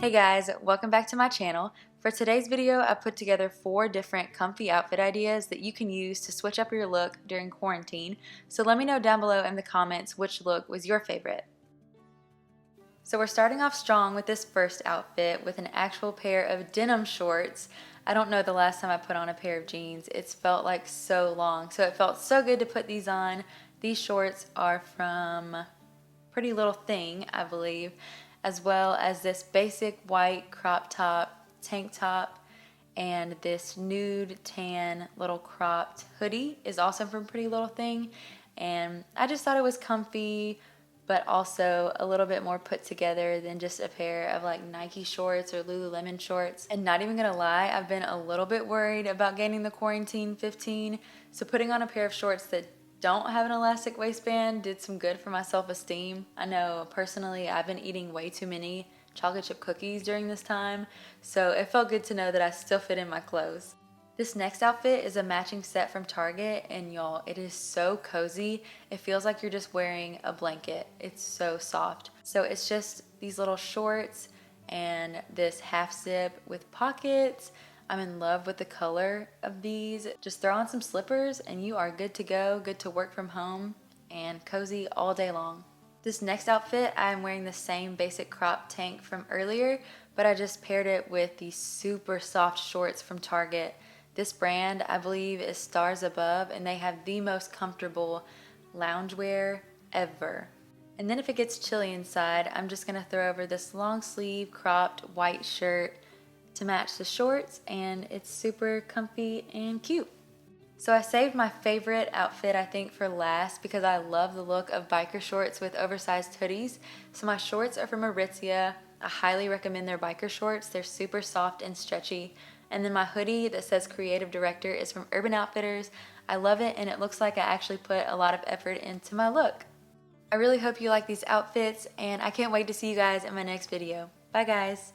Hey guys, welcome back to my channel. For today's video, I put together 4 different comfy outfit ideas that you can use to switch up your look during quarantine. So let me know down below in the comments which look was your favorite. So we're starting off strong with this first outfit with an actual pair of denim shorts. I don't know the last time I put on a pair of jeans. It's felt like so long. So it felt so good to put these on. These shorts are from Pretty Little Thing, I believe, as well as this basic white crop top, tank top, and this nude tan little cropped hoodie is also from Pretty Little Thing. And I just thought it was comfy, but also a little bit more put together than just a pair of like Nike shorts or Lululemon shorts. And not even gonna lie, I've been a little bit worried about gaining the quarantine 15, so putting on a pair of shorts that don't have an elastic waistband did some good for my self-esteem. I know personally I've been eating way too many chocolate chip cookies during this time, so it felt good to know that I still fit in my clothes. This next outfit is a matching set from Target, and y'all, it is so cozy. It feels like you're just wearing a blanket. It's so soft. So it's just these little shorts and this half zip with pockets. I'm in love with the color of these. Just throw on some slippers and you are good to go, good to work from home, and cozy all day long. This next outfit, I'm wearing the same basic crop tank from earlier, but I just paired it with these super soft shorts from Target. This brand, I believe, is Stars Above, and they have the most comfortable loungewear ever. And then if it gets chilly inside, I'm just gonna throw over this long sleeve cropped white shirt to match the shorts, and it's super comfy and cute. So I saved my favorite outfit, I think, for last because I love the look of biker shorts with oversized hoodies. So my shorts are from Aritzia. I highly recommend their biker shorts. They're super soft and stretchy. And then my hoodie that says Creative Director is from Urban Outfitters. I love it, and it looks like I actually put a lot of effort into my look. I really hope you like these outfits, and I can't wait to see you guys in my next video. Bye guys.